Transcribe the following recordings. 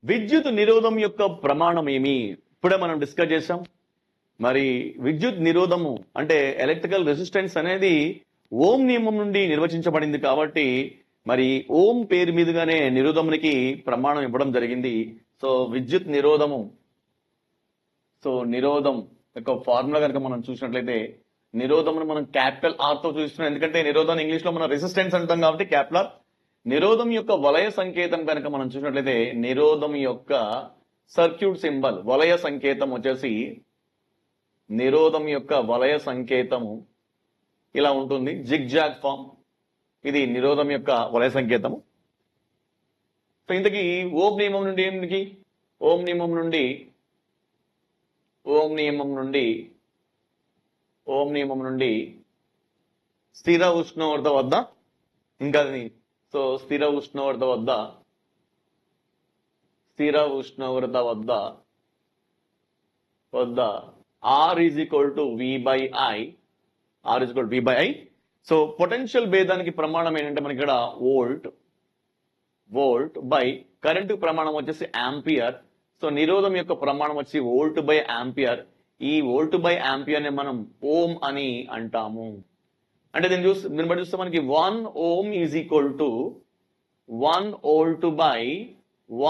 విద్యుత్ నిరోధం యొక్క ప్రమాణం ఏమి ఇప్పుడే మనం డిస్కస్ చేసాం. మరి విద్యుత్ నిరోధము అంటే ఎలక్ట్రికల్ రెసిస్టెన్స్ అనేది ఓం నియమం నుండి నిర్వచించబడింది కాబట్టి మరి ఓం పేరు మీదుగానే నిరోధమునికి ప్రమాణం ఇవ్వడం జరిగింది. సో విద్యుత్ నిరోధము, సో నిరోధం యొక్క ఫార్ములా కనుక మనం చూసినట్లయితే నిరోధమును మనం క్యాపిటల్ ఆర్ తో చూస్తున్నాం. ఎందుకంటే నిరోధం ఇంగ్లీష్ లో మనం రెసిస్టెన్స్ అంటాం కాబట్టి క్యాపిటల్ ఆర్. నిరోధం యొక్క వలయ సంకేతం కనుక మనం చూసినట్లయితే నిరోధం యొక్క సర్క్యూట్ సింబల్ వలయ సంకేతం వచ్చేసి నిరోధం యొక్క వలయ సంకేతము ఇలా ఉంటుంది, జిగ్జాగ్ ఫామ్. ఇది నిరోధం యొక్క వలయ సంకేతము. సో ఇంతకీ ఓం నియమం నుండి ఏమిటి? ఓం నియమం నుండి స్థిర ఉష్ణోగ్రత వద్ద ఇంకా సో స్థిర ఉష్ణోగ్రత వద్ద R is equal to V by I. So potential భేదానికి ప్రమాణం ఏంటంటే మనకి ఇక్కడ వోల్ట్ బై కరెంటు ప్రమాణం వచ్చేసి యాంపియర్. సో నిరోధం యొక్క ప్రమాణం వచ్చి వోల్ట్ బై యాంపియర్. ఈ వోల్ట్ బై యాంపియర్ ని మనం ఓం అని అంటాము. అంటే దీన్ని బట్టి చూస్తే మనకి 1 ohm is equal to 1 volt by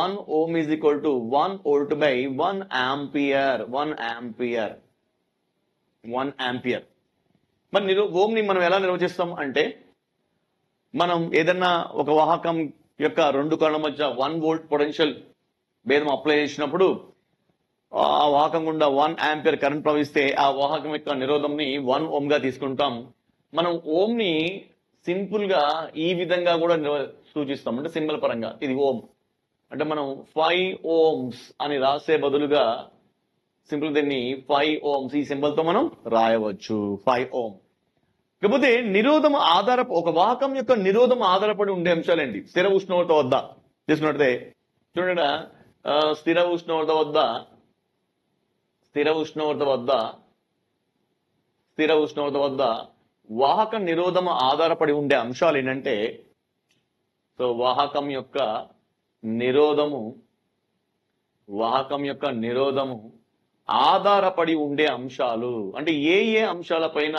1 ohm is equal to 1 volt by 1 ampere. మరి ఓం ని మనం ఎలా నిర్వచిస్తాం అంటే మనం ఏదన్నా ఒక వాహకం యొక్క రెండు కణాల మధ్య 1 వోల్ట్ పొటెన్షియల్ భేదం అప్లై చేసినప్పుడు ఆ వాహకం గుండా 1 యాంపియర్ కరెంట్ ప్రవహిస్తే ఆ వాహకం యొక్క నిరోధం ని 1 ohm గా తీసుకుంటాం. మనం ఓం ని సింపుల్ గా ఈ విధంగా కూడా సూచిస్తాం, అంటే సింబల్ పరంగా ఇది ఓం అంటే మనం 5 ohms అని రాసే బదులుగా సింపుల్ దీన్ని 5 ohms ఈ సింబల్ తో మనం రాయవచ్చు, 5 ohm. కాకపోతే నిరోధం ఒక వాహకం యొక్క నిరోధం ఆధారపడి ఉండే అంశాలేంటి? స్థిర ఉష్ణోగ్రత వద్ద తీసుకున్నట్టే చూడండి, స్థిర ఉష్ణోగ్రత వద్ద వాహక నిరోధం ఆధారపడి ఉండే అంశాలు ఏంటంటే, సో వాహకం యొక్క నిరోధము ఆధారపడి ఉండే అంశాలు అంటే ఏ అంశాలపైన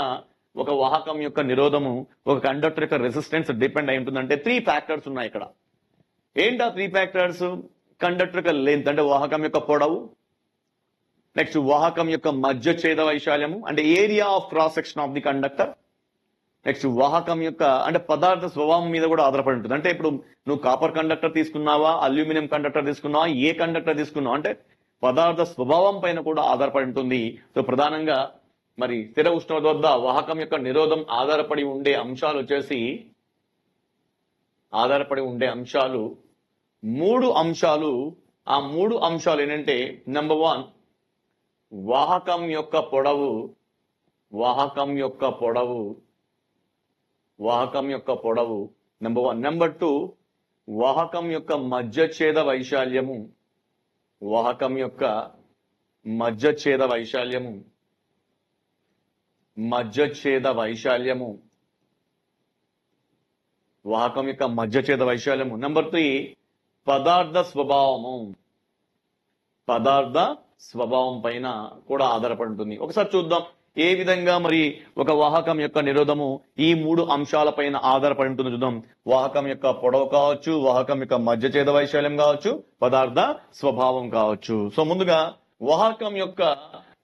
ఒక వాహకం యొక్క నిరోధము ఒక కండక్టర్ యొక్క రెసిస్టెన్స్ డిపెండ్ అయి ఉంటుందంటే 3 ఫ్యాక్టర్స్ ఉన్నాయి ఇక్కడ. ఏంటా 3 ఫ్యాక్టర్స్? కండక్టర్ యొక్క లెంత్ అంటే వాహకం యొక్క పొడవు, నెక్స్ట్ వాహకం యొక్క మధ్య ఛేద వైశాల్యము అంటే area of cross section of the conductor, next వాహకం యొక్క అంటే పదార్థ స్వభావం మీద కూడా ఆధారపడి ఉంటుంది. అంటే ఇప్పుడు నువ్వు కాపర్ కండక్టర్ తీసుకున్నావా, అల్యూమినియం కండక్టర్ తీసుకున్నావా, ఏ కండక్టర్ తీసుకున్నావా అంటే పదార్థ స్వభావం పైన కూడా ఆధారపడి ఉంటుంది. సో ప్రధానంగా మరి స్థిర ఉష్ణోగ్రత వద్ద వాహకం యొక్క నిరోధం ఆధారపడి ఉండే అంశాలు 3 అంశాలు. ఆ 3 అంశాలు ఏంటంటే, నెంబర్ 1 వాహకం యొక్క పొడవు నెంబర్ 1. నెంబర్ 2 వాహకం యొక్క మధ్య ఛేద వైశాల్యము, వాహకం యొక్క మధ్య ఛేద వైశాల్యము. నెంబర్ 3 పదార్థ స్వభావం పైన కూడా ఆధారపడి ఉంటుంది. ఒకసారి చూద్దాం ఏ విధంగా మరి ఒక వాహకం యొక్క నిరోధము ఈ 3 అంశాలపైన ఆధారపడి ఉంటుంది చూద్దాం. వాహకం యొక్క పొడవు కావచ్చు, వాహకం యొక్క మధ్య ఛేద వైశాల్యం కావచ్చు, పదార్థ స్వభావం కావచ్చు. సో ముందుగా వాహకం యొక్క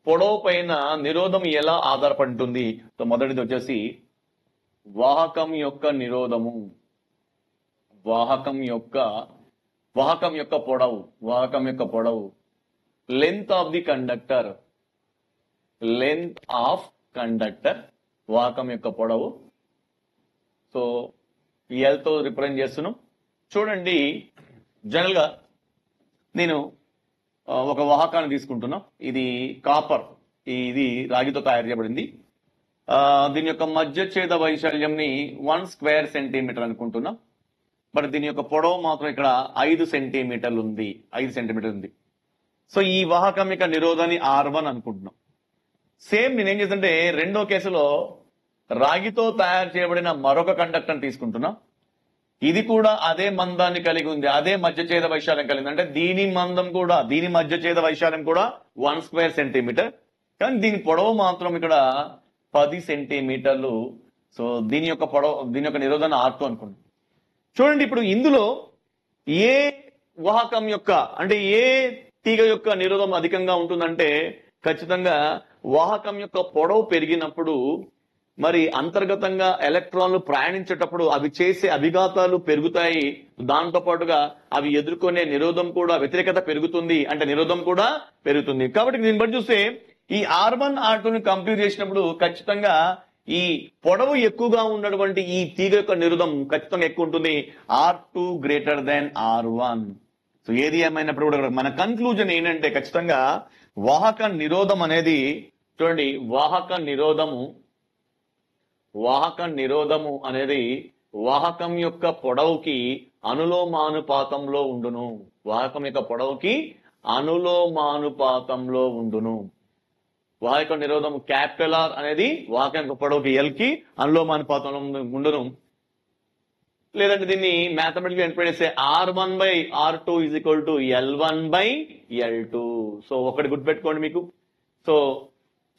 పొడవు పైన నిరోధం ఎలా ఆధారపడి ఉంటుంది? సో మొదటిది వచ్చేసి వాహకం యొక్క నిరోధము, వాహకం యొక్క పొడవు లెంత్ ఆఫ్ కండక్టర్, వాహకం యొక్క పొడవు. సో L తో రిప్రజెంట్ చేస్తున్నాం. చూడండి, జనరల్ గా నేను ఒక వాహకాన్ని తీసుకుంటున్నా. ఇది కాపర్, ఇది రాగితో తయారు చేయబడింది. దీని యొక్క మధ్య ఛేద వైశాల్యంని 1 స్క్వేర్ సెంటీమీటర్ అనుకుంటున్నా. బట్ దీని యొక్క పొడవు మాత్రం ఇక్కడ 5 సెంటీమీటర్లు ఉంది. సో ఈ వాహకం యొక్క నిరోధాన్ని R1 అనుకుంటున్నాం. సేమ్ నేనేం చేస్తుంటే రెండో కేసులో రాగితో తయారు చేయబడిన మరొక కండక్టర్ తీసుకుంటున్నా. ఇది కూడా అదే మందాన్ని కలిగి ఉంది, అదే మధ్యఛేద వైశాల్యం కలిగింది. అంటే దీని మందం కూడా, దీని మధ్యఛేద వైశాల్యం కూడా 1 స్క్వేర్ సెంటీమీటర్, కానీ దీని పొడవు మాత్రం ఇక్కడ 10 సెంటీమీటర్లు. సో దీని యొక్క పొడవు, దీని యొక్క నిరోధన R2 అనుకోండి. చూడండి, ఇప్పుడు ఇందులో ఏ వాహకం యొక్క, అంటే ఏ తీగ యొక్క నిరోధం అధికంగా ఉంటుందంటే ఖచ్చితంగా వాహకం యొక్క పొడవు పెరిగినప్పుడు మరి అంతర్గతంగా ఎలక్ట్రాన్లు ప్రయాణించేటప్పుడు అవి చేసే అభిఘాతాలు పెరుగుతాయి. దాంతో పాటుగా అవి ఎదుర్కొనే నిరోధం కూడా, వ్యతిరేకత పెరుగుతుంది, అంటే నిరోధం కూడా పెరుగుతుంది. కాబట్టి దీన్ని బట్టి చూస్తే ఈ R1 R2ని కంప్లీట్ చేసినప్పుడు ఖచ్చితంగా ఈ పొడవు ఎక్కువగా ఉన్నటువంటి ఈ తీగ యొక్క నిరోధం ఖచ్చితంగా ఎక్కువ ఉంటుంది, R2 greater than R1. So ఏది ఏమైనప్పుడు కూడా మన కన్క్లూజన్ ఏంటంటే ఖచ్చితంగా వాహక నిరోధం అనేది, చూడండి, వాహక నిరోధము అనేది వాహకం యొక్క పొడవుకి అనులోమానుపాతంలో ఉండును. వాహకం యొక్క పొడవుకి అనులోమానుపాతంలో ఉండును. వాహక నిరోధం క్యాపిటల్ R అనేది వాహకం యొక్క పొడవుకి L కి అనులోమానుపాతంలో ఉండును. లేదంటే దీన్ని మ్యాథమెటికల్ ఎక్స్ప్లెయిన్ చేస్తే R1/R2 is equal to L1/L2. So ఒకటి గుర్తుపెట్టుకోండి మీకు. సో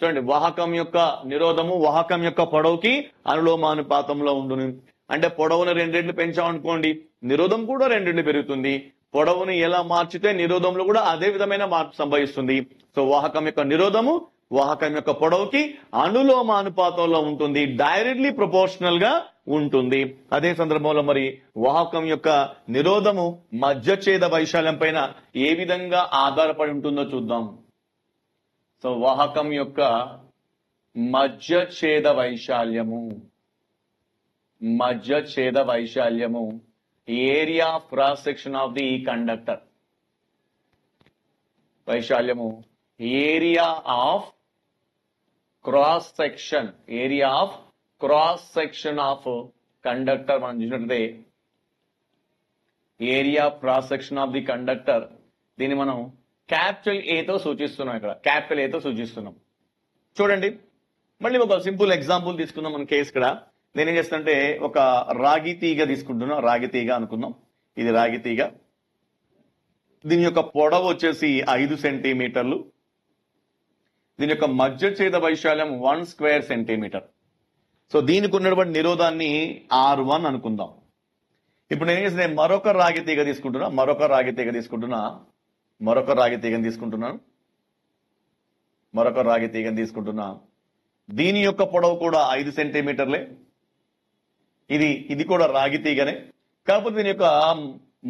చూడండి, వాహకం యొక్క నిరోధము వాహకం యొక్క పొడవుకి అనులోమానుపాతంలో ఉండును. అంటే పొడవును 2 రెట్లు పెంచామనుకోండి, నిరోధం కూడా 2 రెట్లు పెరుగుతుంది. పొడవుని ఎలా మార్చితే నిరోధంలో కూడా అదే విధమైన మార్పు సంభవిస్తుంది. సో వాహకం యొక్క నిరోధము వాహకం యొక్క పొడవుకి అనులోమానుపాతంలో ఉంటుంది, డైరెక్ట్లీ ప్రపోర్షనల్ గా ఉంటుంది. అదే సందర్భంలో మరి వాహకం యొక్క నిరోధము మధ్యఛేద వైశాల్యం పైన ఏ విధంగా ఆధారపడి ఉంటుందో చూద్దాం. సో వాహకం యొక్క మధ్యఛేద వైశాల్యము area of cross section of the conductor. వైశాల్యము area of cross section of conductor. మనం చూసినట్లయితే area of cross section of the conductor, దీన్ని మనం క్యాపిటల్ A తో సూచిస్తున్నాం. ఇక్కడ క్యాపిటల్ A తో సూచిస్తున్నాం. చూడండి, మళ్ళీ ఒక సింపుల్ ఎగ్జాంపుల్ తీసుకుందాం మన కేసు. ఇక్కడ నేనేం చేస్తానంటే ఒక రాగి తీగ తీసుకుంటున్నా, రాగి తీగ అనుకుందాం. ఇది రాగి తీగ, దీని యొక్క పొడవు వచ్చేసి 5 సెంటీమీటర్లు, దీని యొక్క మధ్యఛేద వైశాల్యం 1 స్క్వేర్ సెంటీమీటర్. సో దీనికి ఉన్నటువంటి నిరోధాన్ని R1 అనుకుందాం. ఇప్పుడు నేను ఏం చేస్తే మరొక రాగి తీగ తీసుకుంటున్నా. దీని యొక్క పొడవు కూడా 5 సెంటీమీటర్లే. ఇది కూడా రాగి తీగనే, కాకపోతే దీని యొక్క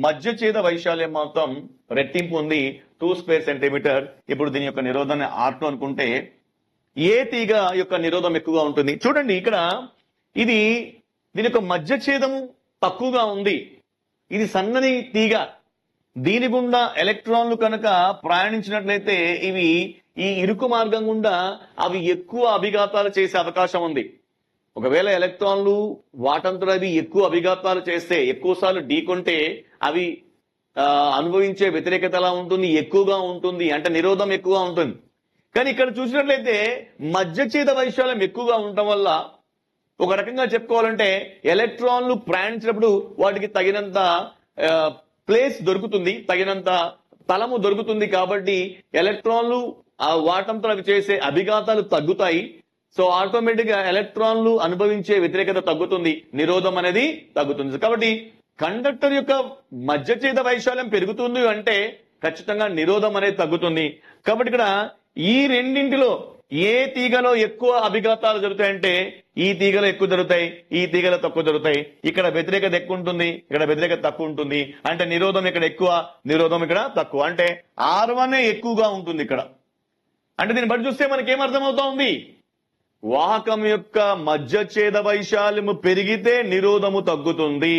మధ్యఛేద వైశాల్యం మొత్తం రెట్టింపు ఉంది, 2 స్క్వేర్ సెంటీమీటర్. ఇప్పుడు దీని యొక్క నిరోధాన్ని R2 అనుకుంటే ఏ తీగ యొక్క నిరోధం ఎక్కువగా ఉంటుంది? చూడండి, ఇక్కడ దీని యొక్క మధ్యఛేదం తక్కువగా ఉంది, ఇది సన్నని తీగ. దీని గుండా ఎలక్ట్రాన్లు కనుక ప్రయాణించినట్లయితే ఇవి ఈ ఇరుకు మార్గం గుండా అవి ఎక్కువ అభిఘాతాలు చేసే అవకాశం ఉంది. ఒకవేళ ఎలక్ట్రాన్లు వాటంతట అవి ఎక్కువ అభిఘాతాలు చేస్తే, ఎక్కువసార్లు ఢీకొంటే అవి అనుభవించే వ్యతిరేకత ఎలా ఉంటుంది? ఎక్కువగా ఉంటుంది, అంటే నిరోధం ఎక్కువగా ఉంటుంది. కానీ ఇక్కడ చూసినట్లయితే మధ్యఛేద వైశాల్యం ఎక్కువగా ఉండటం వల్ల ఒక రకంగా చెప్పుకోవాలంటే ఎలక్ట్రాన్లు ప్రయాణించినప్పుడు వాటికి తగినంత ప్లేస్ దొరుకుతుంది, తగినంత స్థలము దొరుకుతుంది. కాబట్టి ఎలక్ట్రాన్లు వాటంతో అవి చేసే అభిఘాతాలు తగ్గుతాయి. సో ఆటోమేటిక్ గా ఎలక్ట్రాన్లు అనుభవించే వ్యతిరేకత తగ్గుతుంది, నిరోధం అనేది తగ్గుతుంది. కాబట్టి కండక్టర్ యొక్క మధ్యఛేద వైశాల్యం పెరుగుతుంది అంటే ఖచ్చితంగా నిరోధం అనేది తగ్గుతుంది. కాబట్టి ఇక్కడ ఈ రెండింటిలో ఏ తీగలో ఎక్కువ అభిఘాతాలు జరుగుతాయంటే ఈ తీగలో ఎక్కువ జరుగుతాయి, ఈ తీగలో తక్కువ జరుగుతాయి. ఇక్కడ వ్యతిరేకత ఎక్కువ ఉంటుంది, ఇక్కడ వ్యతిరేకత తక్కువ ఉంటుంది. అంటే నిరోధం ఇక్కడ ఎక్కువ, నిరోధం ఇక్కడ తక్కువ. అంటే R1 ఎక్కువగా ఉంటుంది ఇక్కడ. అంటే దీన్ని బట్టి చూస్తే మనకి ఏమర్థమవుతా ఉంది? వాహకం యొక్క మధ్యఛేద వైశాల్యము పెరిగితే నిరోధము తగ్గుతుంది.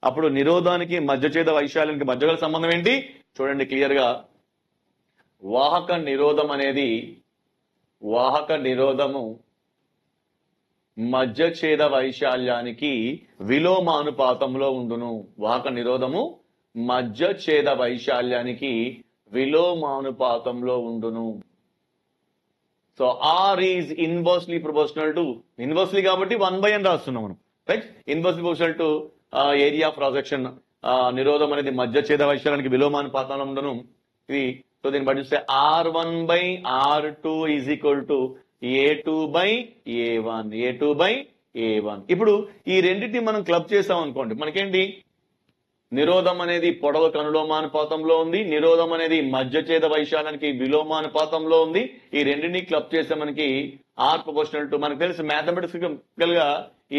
అప్పుడు నిరోధానికి మధ్యఛేద వైశాల్యానికి మధ్యగల సంబంధం ఏంటి? చూడండి క్లియర్ గా, వాహక నిరోధము మధ్యఛేద వైశాల్యానికి విలోమానుపాతంలో ఉండును. వాహక నిరోధము మధ్యఛేద వైశాల్యానికి విలోమానుపాతంలో ఉండును. So R is inversely proportional to, inversely కాబట్టి 1/n రాస్తున్నాం మనం, right? Inversely proportional to area of cross section నిరోధం అనేది మధ్య ఛేద వైశాల్యానికి విలోమానుపాతంలో ఉండను. ఇది సో దీన్ని బట్టి చూస్తే R1/R2 is equal to A2/A1. ఇప్పుడు ఈ రెండింటిని మనం క్లబ్ చేసాం అనుకోండి, మనకేంటి నిరోధం అనేది పొడవుకు అనులోమానుపాతంలో ఉంది, నిరోధం అనేది మధ్య ఛేద వైశాల్యానికి విలోమానుపాతంలో ఉంది. ఈ రెండింటిని క్లబ్ చేస్తే మనకి R ప్రపోర్షనల్ టు, మనకు తెలుసు మ్యాథమెటికల్ గా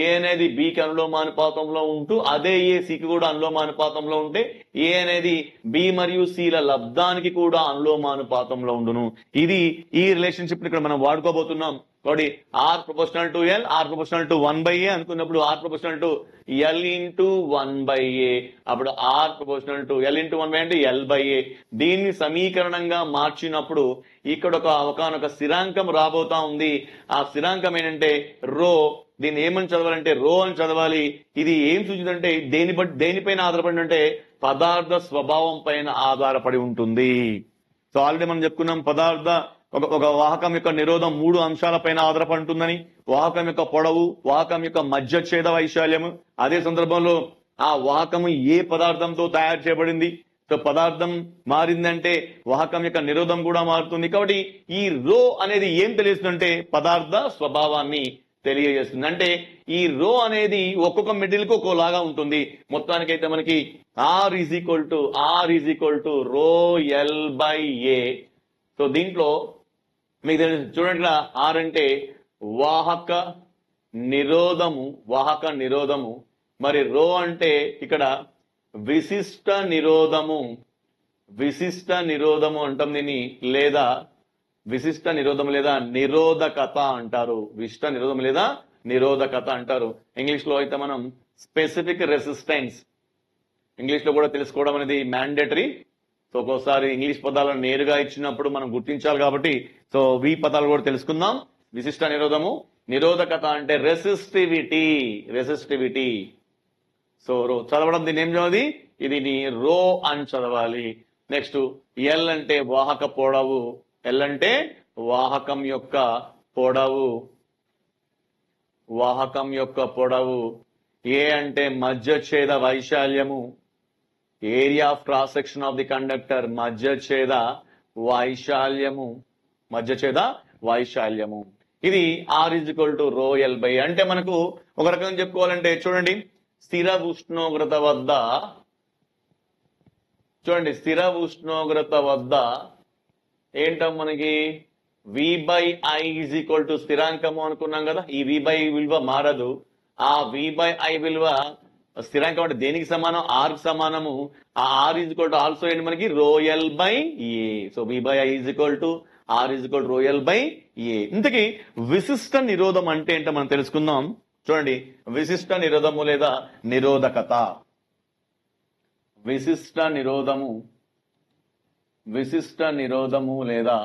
ఏ అనేది B కి అనులోమానుపాతంలో ఉంటూ అదే A C కి కూడా అనులోమానుపాతంలో ఉంటే A అనేది B మరియు C ల లబ్ధానికి కూడా అనులోమానుపాతంలో ఉండును. ఇది ఈ రిలేషన్షిప్ ఇక్కడ మనం వాడుకోబోతున్నాం. కాబట్టి R proportional to L, R proportional to 1/A అనుకున్నప్పుడు R proportional to L into 1/A, అప్పుడు R proportional to L into 1/A అంటే L/A. దీన్ని సమీకరణంగా మార్చినప్పుడు ఇక్కడ ఒకనొక స్థిరాంకం రాబోతా ఉంది. ఆ స్థిరాంకం ఏంటంటే రో. దీన్ని ఏమని చదవాలంటే రో అని చదవాలి. ఇది ఏం సూచిస్తుందంటే దేనిపైన ఆధారపడి అంటే పదార్థ స్వభావం పైన ఆధారపడి ఉంటుంది. సో ఆల్రెడీ మనం చెప్పుకున్నాం, ఒక వాహకం యొక్క నిరోధం 3 అంశాలపైన ఆధారపడి ఉంటుందని. వాహకం యొక్క పొడవు, వాహకం యొక్క మధ్య ఛేద వైశాల్యము, అదే సందర్భంలో ఆ వాహకము ఏ పదార్థంతో తయారు చేయబడింది. సో పదార్థం మారిందంటే వాహకం యొక్క నిరోధం కూడా మారుతుంది. కాబట్టి ఈ రో అనేది ఏం తెలియజేస్తుందంటే పదార్థ స్వభావాన్ని తెలియజేస్తుంది. అంటే ఈ రో అనేది ఒక్కొక్క మెటీరియల్ కి ఒక్కోలాగా ఉంటుంది. మొత్తానికైతే మనకి R ఈజ్ ఈక్వల్ టు రో L/A. సో దీంట్లో మీకు తెలుసు చూడండి, R అంటే వాహక నిరోధము, మరి రో అంటే ఇక్కడ విశిష్ట నిరోధము అంటాం దీన్ని, లేదా విశిష్ట నిరోధం లేదా నిరోధకత అంటారు. విశిష్ట నిరోధం లేదా నిరోధకత అంటారు. ఇంగ్లీష్ లో అయితే మనం స్పెసిఫిక్ రెసిస్టెన్స్, ఇంగ్లీష్ లో కూడా తెలుసుకోవడం అనేది మ్యాండేటరీ. సో ఒక్కోసారి ఇంగ్లీష్ పదాలను నేరుగా ఇచ్చినప్పుడు మనం గుర్తించాలి కాబట్టి సో వి పదాలు కూడా తెలుసుకుందాం. విశిష్ట నిరోధము, నిరోధకత అంటే రెసిస్టివిటీ. సో రో చదవడం దీన్ని ఏం చదవాలి, ఇది రో అని చదవాలి. నెక్స్ట్ ఎల్ అంటే వాహక పొడవు, ఎల్ అంటే వాహకం యొక్క పొడవు, ఏ అంటే మధ్య ఛేద వైశాల్యము, area of cross section of the conductor, మధ్య ఛేద వైశాల్యము. ఇది R ఈజ్ ఈక్వల్ టు రో L/A. అంటే మనకు ఒక రకంగా చెప్పుకోవాలంటే చూడండి, స్థిర ఉష్ణోగ్రత వద్ద ఏంటో మనకి V/I ఈజ్ ఈక్వల్ టు స్థిరాంకము అనుకున్నాం కదా. ఈ V/I విలువ మారదు. ఆ V/I విలువ స్థిరాంకం అంటే దేనికి సమానం, R కి సమానము. ఆ R is equal to also ఏంటి మనకి రో L/A. So V/I is equal to R is equal to రో L/A. ఇంతకీ విశిష్ట నిరోధం అంటే ఏంటో మనం తెలుసుకుందాం. చూడండి, విశిష్ట నిరోధము లేదా నిరోధకత. విశిష్ట నిరోధము లేదా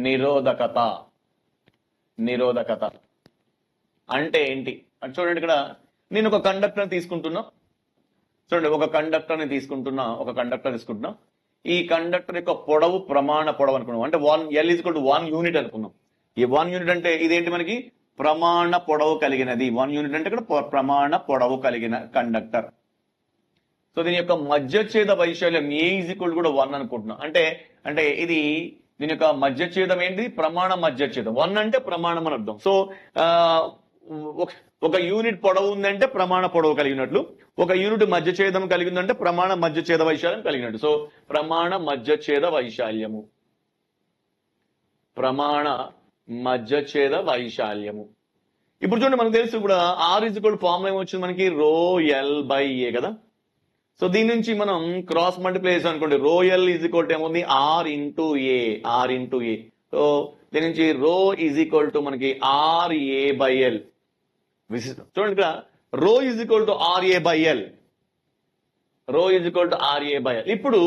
నిరోధకత అంటే ఏంటి అంటే చూడండి, ఇక్కడ నేను ఒక కండక్టర్ తీసుకుంటున్నా. చూడండి, ఒక కండక్టర్ తీసుకుంటున్నా. ఈ కండక్టర్ యొక్క పొడవు ప్రమాణ పొడవు అనుకున్నాం. అంటే L is equal to 1 unit అనుకున్నాం. ఈ 1 యూనిట్ అంటే ఇదేంటి మనకి ప్రమాణ పొడవు కలిగినది. 1 యూనిట్ అంటే ఇక్కడ ప్రమాణ పొడవు కలిగిన కండక్టర్. సో దీని యొక్క మధ్య ఛేద వైశాల్యం A ఈజ్ ఈక్వల్ కూడా 1 అనుకుంటున్నాం. అంటే ఇది దీని యొక్క మధ్య ఛేదం ఏంటి, ప్రమాణ మధ్య ఛేదం. 1 అంటే ప్రమాణం అని అర్థం. సో ఒక యూనిట్ పొడవు ఉందంటే ప్రమాణ పొడవు కలిగినట్లు, ఒక యూనిట్ మధ్య ఛేదం కలిగిందంటే ప్రమాణ మధ్య ఛేద వైశాల్యం కలిగినట్టు. సో ప్రమాణ మధ్య ఛేద వైశాల్యము. ఇప్పుడు చూడండి, మనకు తెలుసు ఇప్పుడు R ఈజ్ ఈక్వల్ ఫార్ములా ఏమొచ్చింది మనకి రో L/A కదా. సో దీని నుంచి మనం క్రాస్ మల్టిప్లై చేసాం అనుకోండి, రో L ఈజ్ ఈక్వల్ టు ఏముంది R ఇంటూ A. సో దీని నుంచి రో ఈజ్ ఈక్వల్ టు మనకి RA/L. చూడండి, ఇక్కడ రో ఈజ్ ఈక్వల్ టు RA/L. ఇప్పుడు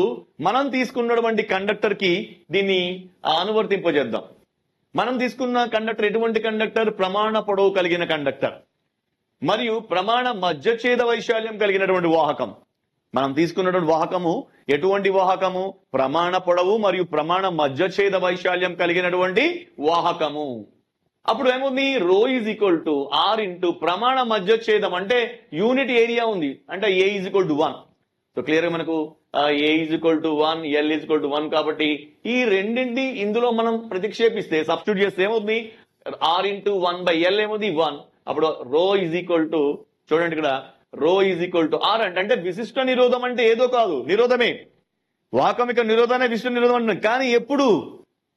మనం తీసుకున్నటువంటి కండక్టర్ కి దీన్ని అనువర్తింపజేద్దాం. మనం తీసుకున్న కండక్టర్ ఎటువంటి కండక్టర్, ప్రమాణ పొడవు కలిగిన కండక్టర్ మరియు ప్రమాణ మధ్య ఛేద వైశాల్యం కలిగినటువంటి వాహకం. మనం తీసుకున్నటువంటి వాహకము ఎటువంటి వాహకము, ప్రమాణ పొడవు మరియు ప్రమాణ మధ్య ఛేద వైశాల్యం కలిగినటువంటి వాహకము. అప్పుడు ఏముంది rho is equal to R into ప్రమాణ మధ్యఛేదం అంటే యూనిట్ ఏరియా ఉంది అంటే A is equal to 1. So clear గా మనకు A is equal to 1, L is equal to 1 కాబట్టి ఈ రెండింటి ఇందులో మనం ప్రతిక్షేపిస్తే సబ్స్టిట్యూట్ చేస్తే ఏమవుతుంది ఆర్ ఇంటూ 1/L ఏమవుతుంది 1. అప్పుడు రో ఈజ్ ఈక్వల్ టు చూడండి ఇక్కడ రో ఈజ్ ఈక్వల్ టు ఆర్ అంటే విశిష్ట నిరోధం అంటే ఏదో కాదు నిరోధమే. వాహకం యొక్క నిరోధాన్ని విశిష్ట నిరోధం అంటున్నాం. కానీ ఎప్పుడు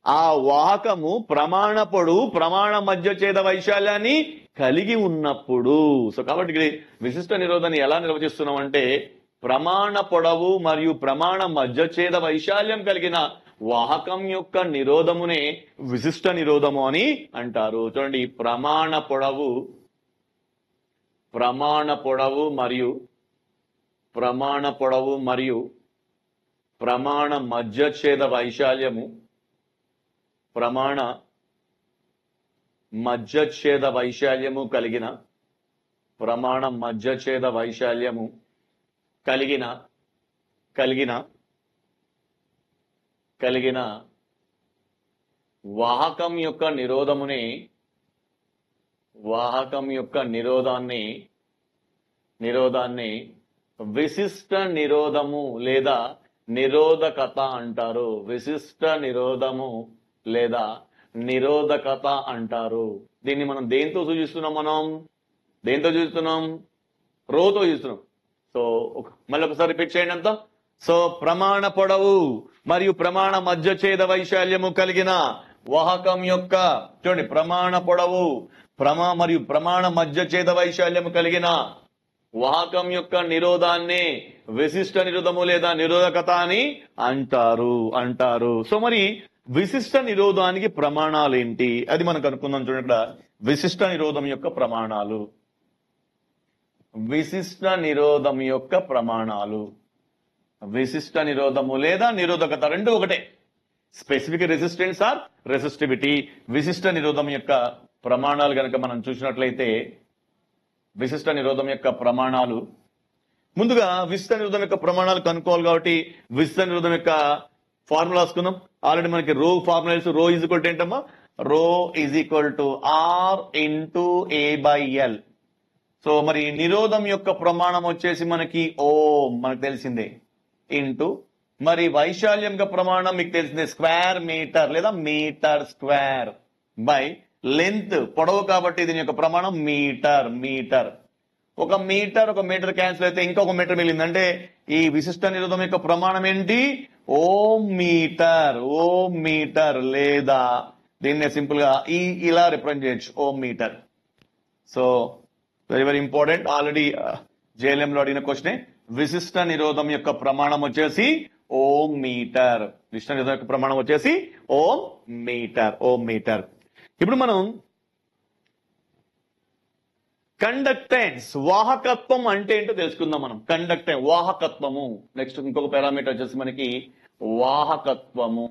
ఆ వాహకము ప్రమాణ పొడవు ప్రమాణ మధ్యఛేద వైశాల్యాన్ని కలిగి ఉన్నప్పుడు. సో కాబట్టి ఇక్కడ విశిష్ట నిరోధాన్ని ఎలా నిర్వచిస్తున్నాం అంటే ప్రమాణ పొడవు మరియు ప్రమాణ మధ్యఛేద వైశాల్యం కలిగిన వాహకం యొక్క నిరోధమునే విశిష్ట నిరోధము అని అంటారు. చూడండి ప్రమాణ పొడవు మరియు ప్రమాణ మధ్యఛేద వైశాల్యము కలిగిన వాహకం యొక్క నిరోధాన్ని విశిష్ట నిరోధము లేదా నిరోధకత అంటారు. విశిష్ట నిరోధము లేదా నిరోధకత అంటారు. దీన్ని మనం దేంతో సూచిస్తున్నాం? రోతో చూస్తున్నాం. సో మళ్ళీ ఒకసారి రిపీట్ చేయండి అంతా. సో ప్రమాణ పొడవు మరియు ప్రమాణ మధ్యఛేద వైశాల్యము కలిగిన వాహకం యొక్క చూడండి ప్రమాణ పొడవు మరియు ప్రమాణ మధ్యఛేద వైశాల్యము కలిగిన వాహకం యొక్క నిరోధాన్ని విశిష్ట నిరోధము లేదా నిరోధకత అని అంటారు. సో మరి విశిష్ట నిరోధానికి ప్రమాణాలు ఏంటి అది మనం కనుక్కుందాం. చూడండి ఇక్కడ విశిష్ట నిరోధం యొక్క ప్రమాణాలు. విశిష్ట నిరోధము లేదా నిరోధకత రెండు ఒకటే. Specific resistance or resistivity. విశిష్ట నిరోధం యొక్క ప్రమాణాలు కనుక మనం చూసినట్లయితే విశిష్ట నిరోధం యొక్క ప్రమాణాలు ముందుగా విశిష్ట నిరోధం యొక్క ప్రమాణాలు కనుక్కోవాలి కాబట్టి విశిష్ట నిరోధం యొక్క ఫార్ములా రాసుకుందాం. ఆల్రెడీ మనకి రో ఫార్ములా రో ఈజ్ ఈక్వల్ టు ఏంటమ్మా rho is equal to R into A/L. So మరి నిరోధం యొక్క ప్రమాణం వచ్చేసి మనకి మనకు తెలిసిందే ఇంటూ మరి వైశాల్యం యొక్క ప్రమాణం మీకు తెలిసిందే స్క్వేర్ మీటర్ లేదా మీటర్ స్క్వేర్ బై లెంత్ పొడవు కాబట్టి దీని యొక్క ప్రమాణం మీటర్. ఒక మీటర్ క్యాన్సిల్ అయితే ఇంకొక మీటర్ మిగిలింది అంటే ఈ విశిష్ట నిరోధం యొక్క ప్రమాణం ఏంటి ఓం మీటర్ లేదా దీన్ని సింపుల్ గా ఇలా రిప్రజెంట్ చేయొచ్చు ohm metre. So very important. Already JLM లో అడిగిన క్వశ్చన్ విశిష్ట నిరోధం యొక్క ప్రమాణం వచ్చేసి ఓం మీటర్. విశిష్ట నిరోధం యొక్క ప్రమాణం వచ్చేసి ఓం మీటర్. ఇప్పుడు మనం కండక్టెన్స్ వాహకత్వం అంటే ఏంటో తెలుసుకుందాం. మనం వాహకత్వము నెక్స్ట్ ఇంకొక పారామీటర్ వచ్చేసి మనకి వాహకత్వము.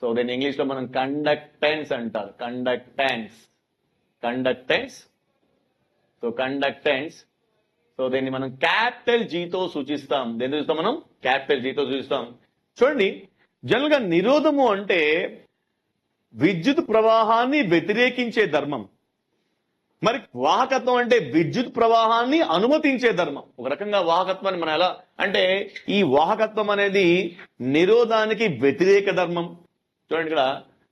సో దీన్ని ఇంగ్లీష్ లో మనం కండక్టెన్స్ అంటారు. కండక్టెన్స్. సో దీన్ని మనం క్యాపిటల్ జీతో సూచిస్తాం. దేని చూస్తాం మనం క్యాపిటల్ జీతో సూచిస్తాం. చూడండి జనరల్ గా నిరోధము అంటే విద్యుత్ ప్రవాహాన్ని వ్యతిరేకించే ధర్మం. మరి వాహకత్వం అంటే విద్యుత్ ప్రవాహాన్ని అనుమతించే ధర్మం. ఒక రకంగా వాహకత్వాన్ని మనం ఎలా అంటే ఈ వాహకత్వం అనేది నిరోధానికి వ్యతిరేక ధర్మం. చూడండి ఇక్కడ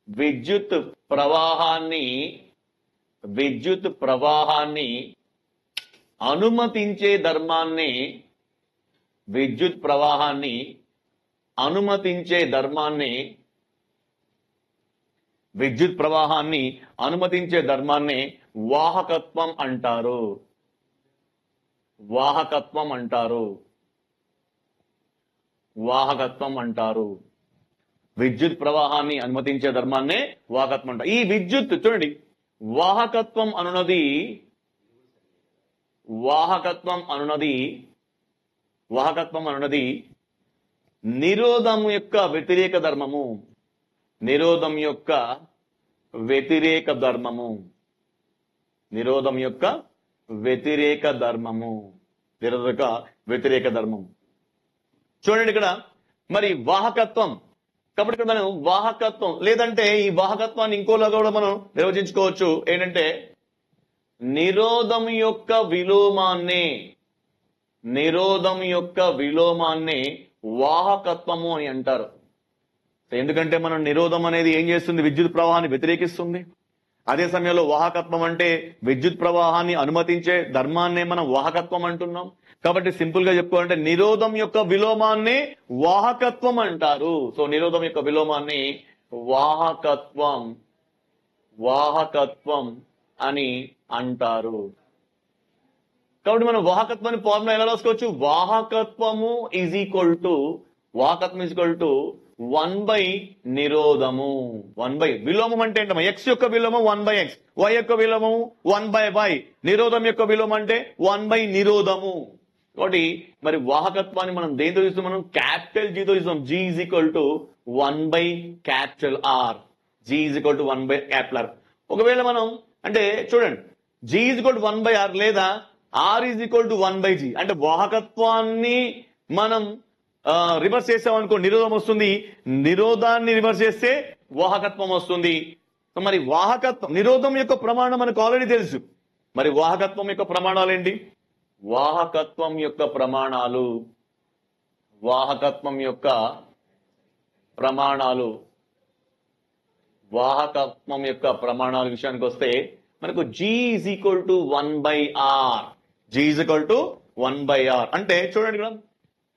విద్యుత్ ప్రవాహాన్ని అనుమతించే ధర్మాన్ని వాహకత్వం అంటారు. విద్యుత్ ప్రవాహాన్ని అనుమతించే ధర్మాన్నే వాహకత్వం అంటారు. ఈ విద్యుత్ చూడండి వాహకత్వం అనున్నది నిరోధం యొక్క వ్యతిరేక ధర్మము. నిరోధక వ్యతిరేక ధర్మం. చూడండి ఇక్కడ మరి వాహకత్వం కాబట్టి ఇక్కడ మనం వాహకత్వం లేదంటే ఈ వాహకత్వాన్ని ఇంకోలా కూడా మనం నిర్వచించుకోవచ్చు. ఏంటంటే నిరోధం యొక్క విలోమాన్ని వాహకత్వము అని అంటారు. ఎందుకంటే మనం నిరోధం అనేది ఏం చేస్తుంది? విద్యుత్ ప్రవాహాన్ని వ్యతిరేకిస్తుంది. అదే సమయంలో వాహకత్వం అంటే విద్యుత్ ప్రవాహాన్ని అనుమతించే ధర్మాన్నే మనం వాహకత్వం అంటున్నాం. కాబట్టి సింపుల్ గా చెప్పుకోవాలంటే నిరోధం యొక్క విలోమాన్ని వాహకత్వం అంటారు. సో నిరోధం యొక్క విలోమాన్ని వాహకత్వం అని అంటారు. కాబట్టి మనం వాహకత్వాన్ని ఫార్ములా ఎలా రాసుకోవచ్చు? వాహకత్వం ఈజ్ ఈక్వల్ టు 1 నిరోధము. 1 విలోమం అంటే ఏంటమ్మా? ఎక్స్ యొక్క విలోమం 1/x, y యొక్క విలోమం 1/y. నిరోధం యొక్క విలోమం అంటే 1 నిరోధము. కాబట్టి మరి వాహకత్వాన్ని మనం దేంతో చూస్తాం? మనం క్యాపిటల్ జీతో చూస్తాం. G is equal to 1/R. G is equal to 1/R. ఒకవేళ మనం అంటే చూడండి, G is equal to 1/R లేదా R is equal to 1/G. అంటే వాహకత్వాన్ని మనం రివర్స్ చేసామనుకో నిరోధం వస్తుంది, నిరోధాన్ని రివర్స్ చేస్తే వాహకత్వం వస్తుంది. మరి నిరోధం యొక్క ప్రమాణం మనకు ఆల్రెడీ తెలుసు. మరి వాహకత్వం యొక్క ప్రమాణాలు ఏంటి? వాహకత్వం యొక్క ప్రమాణాలు విషయానికి వస్తే మనకు G is equal to 1/R. G is equal to 1/R అంటే చూడండి ఇక్కడ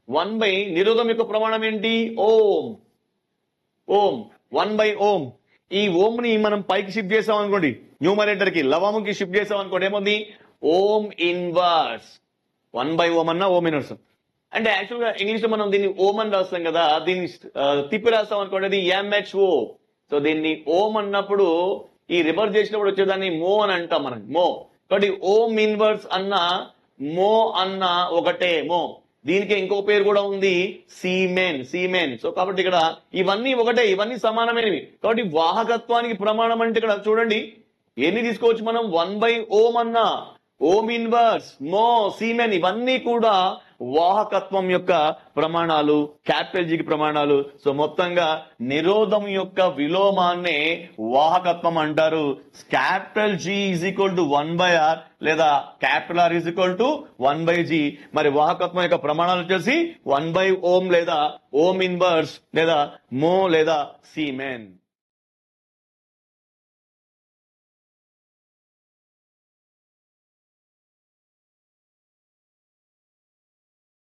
1 నిరోధం యొక్క ప్రమాణం ఏంటి? ఓం. 1/ఓం. ఈ ఓం ని మనం పైకి షిఫ్ట్ చేసాం అనుకోండి, న్యూమరేటర్ కి లవముకి షిఫ్ట్ చేసాం అనుకోండి, ఏముంది? ఓం ఇన్వర్స్. 1/ఓం అన్న ఓం ఇన్వర్స్. అంటే యాక్చువల్ గా ఇంగ్లీష్ లో మనం దీన్ని ఓం అని రాస్తాం కదా, దీన్ని తిప్పి రాస్తాం అనుకోండి, అది MHO. సో దీన్ని ఓం అన్నప్పుడు ఈ రివర్స్ చేసినప్పుడు వచ్చేదాన్ని మో అని అంటాం మనం, మో. కాబట్టి ఓం ఇన్వర్స్ అన్న మో అన్న ఒకటే, మో. దీనికి ఇంకో పేరు కూడా ఉంది, సీమెన్. సో కాబట్టి ఇక్కడ ఇవన్నీ ఒకటే, ఇవన్నీ సమానమైనవి. కాబట్టి వాహకత్వానికి ప్రమాణం అంటే ఇక్కడ చూడండి ఎన్ని తీసుకోవచ్చు మనం? 1/ఓం అన్న, ఓం ఇన్వర్స్, మో, సీమెన్, ఇవన్నీ కూడా వాహకత్వం యొక్క ప్రమాణాలు, క్యాపిటల్ జీకి ప్రమాణాలు. సో మొత్తంగా నిరోధం యొక్క విలోమాన్నే వాహకత్వం అంటారు. Capital G is equal to 1/R లేదా capital R is equal to 1/G. మరి వాహకత్వం యొక్క ప్రమాణాలు వచ్చేసి 1/ఓం లేదా ఓం ఇన్వర్స్ లేదా మో లేదా సీమెన్.